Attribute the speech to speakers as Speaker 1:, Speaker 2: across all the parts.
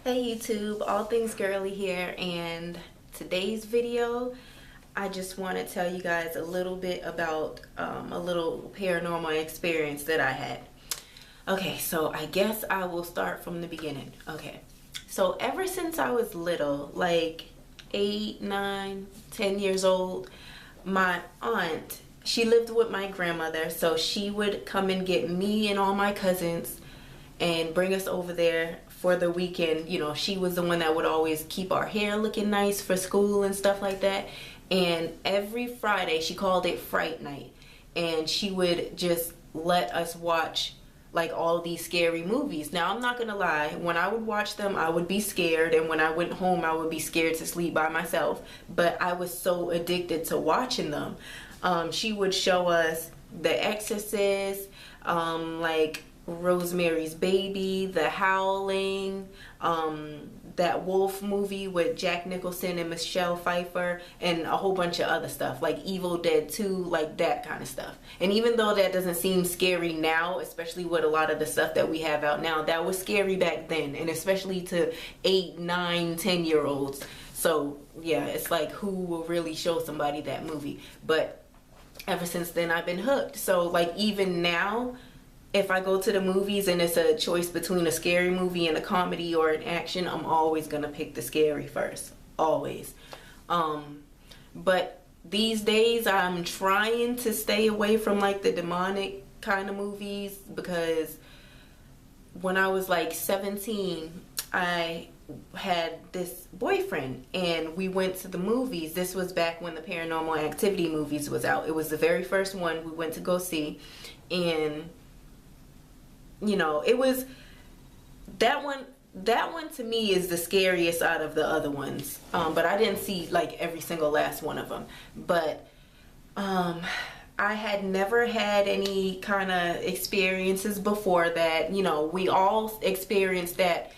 Speaker 1: Hey YouTube, all things girly here, and today's video I just want to tell you guys a little bit about a little paranormal experience that I had. Okay, so I guess I will start from the beginning. Okay, so ever since I was little, like 8, 9, 10 years old, my aunt, she lived with my grandmother, so she would come and get me and all my cousins and bring us over there for the weekend. You know, she was the one that would always keep our hair looking nice for school and stuff like that. And every Friday, she called it Fright Night, and she would just let us watch like all these scary movies. Now, I'm not gonna lie, when I would watch them, I would be scared, and when I went home, I would be scared to sleep by myself. But I was so addicted to watching them. She would show us The Exorcist, like Rosemary's Baby, The Howling, that Wolf movie with Jack Nicholson and Michelle Pfeiffer, and a whole bunch of other stuff like Evil Dead 2, like that kind of stuff. And even though that doesn't seem scary now, especially with a lot of the stuff that we have out now, that was scary back then, and especially to 8, 9, 10-year-olds. So yeah, it's like, who will really show somebody that movie? But ever since then, I've been hooked. So like, even now, if I go to the movies and it's a choice between a scary movie and a comedy or an action, I'm always gonna pick the scary first, always. But these days I'm trying to stay away from like the demonic kind of movies, because when I was like 17, I had this boyfriend and we went to the movies. This was back when the Paranormal Activity movies was out. It was the very first one we went to go see, and you know, it was that one to me is the scariest out of the other ones. But I didn't see like every single last one of them. But I had never had any kind of experiences before that. You know, we all experienced that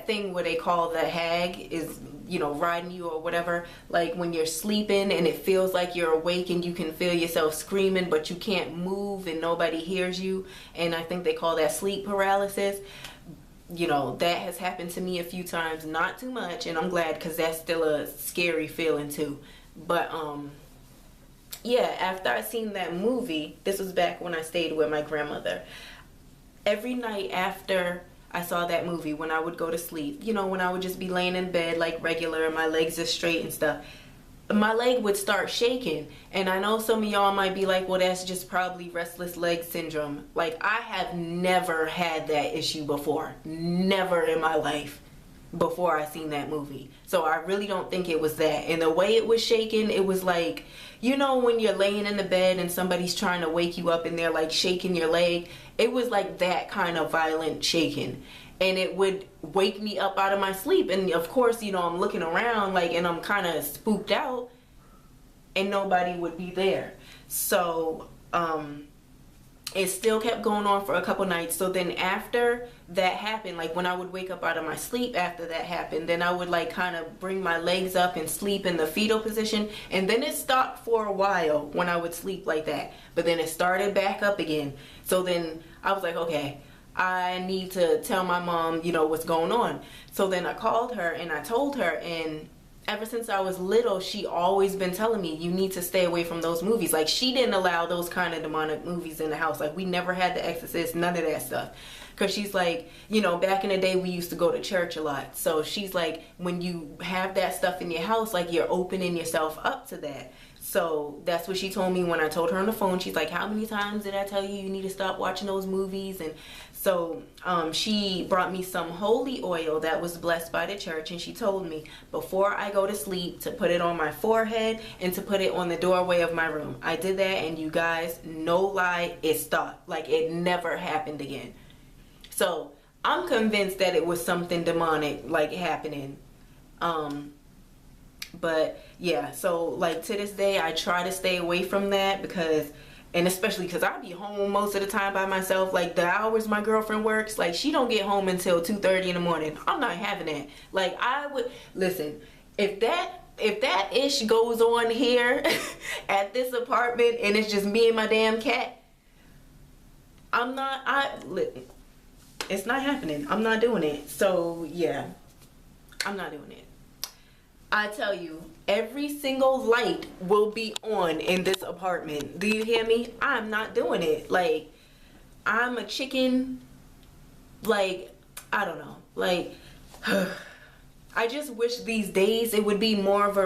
Speaker 1: thing where they call the hag is, you know, riding you or whatever, like when you're sleeping and it feels like you're awake and you can feel yourself screaming but you can't move and nobody hears you, and I think they call that sleep paralysis. You know, that has happened to me a few times, not too much, and I'm glad, because that's still a scary feeling too. But yeah, after I seen that movie, this was back when I stayed with my grandmother, every night after I saw that movie, when I would go to sleep, you know, when I would just be laying in bed like regular, my legs are straight and stuff, my leg would start shaking. And I know some of y'all might be like, well, that's just probably restless leg syndrome. Like, I have never had that issue before. Never in my life before I seen that movie. So I really don't think it was that. And the way it was shaking, it was like, you know, when you're laying in the bed and somebody's trying to wake you up and they're like shaking your leg, it was like that kind of violent shaking. And it would wake me up out of my sleep. And of course, you know, I'm looking around like, and I'm kind of spooked out, and nobody would be there. So it still kept going on for a couple nights. So then after that happened, like when I would wake up out of my sleep after that happened, then I would like kind of bring my legs up and sleep in the fetal position. And then it stopped for a while when I would sleep like that, but then it started back up again. So then I was like, okay, I need to tell my mom, you know, what's going on. So then I called her and I told her, and ever since I was little, she always been telling me, you need to stay away from those movies. Like, she didn't allow those kind of demonic movies in the house. Like, we never had The Exorcist, none of that stuff. Because she's like, you know, back in the day, we used to go to church a lot. So she's like, when you have that stuff in your house, like, you're opening yourself up to that. So that's what she told me when I told her on the phone. She's like, how many times did I tell you need to stop watching those movies? And so she brought me some holy oil that was blessed by the church, and she told me before I go to sleep to put it on my forehead and to put it on the doorway of my room. I did that, and you guys, no lie, it stopped. Like, it never happened again. So I'm convinced that it was something demonic like happening. But yeah, so like to this day I try to stay away from that, because, and especially because I be home most of the time by myself. Like, the hours my girlfriend works, like, she don't get home until 2:30 in the morning. I'm not having that. Like, I would listen, if that ish goes on here at this apartment and it's just me and my damn cat, it's not happening. I'm not doing it. So yeah, I'm not doing it. I tell you, every single light will be on in this apartment. Do you hear me? I'm not doing it. Like, I'm a chicken. Like, I don't know. Like, I just wish these days it would be more of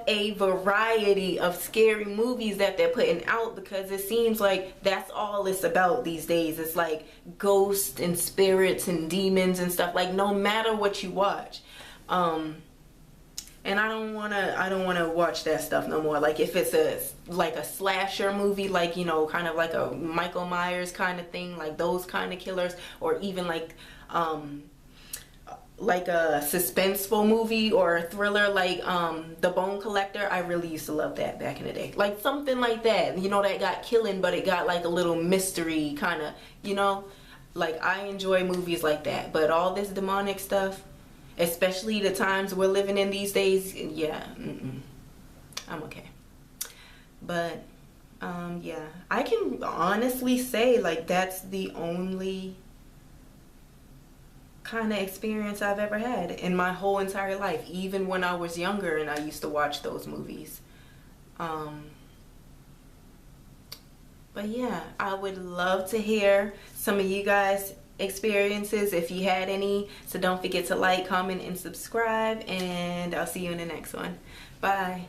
Speaker 1: a variety of scary movies that they're putting out, because it seems like that's all it's about these days. It's like ghosts and spirits and demons and stuff, like no matter what you watch. And I don't wanna watch that stuff no more. Like if it's a slasher movie, like, you know, kind of like a Michael Myers kind of thing, like those kind of killers, or even like a suspenseful movie or a thriller like The Bone Collector. I really used to love that back in the day. Like something like that, you know, that got killing but it got like a little mystery kind of, you know, like I enjoy movies like that. But all this demonic stuff, especially the times we're living in these days, yeah, I'm okay. But yeah, I can honestly say like that's the only kind of experience I've ever had in my whole entire life, even when I was younger and I used to watch those movies. But yeah, I would love to hear some of you guys' experiences if you had any. So don't forget to like, comment, and subscribe, and I'll see you in the next one. Bye.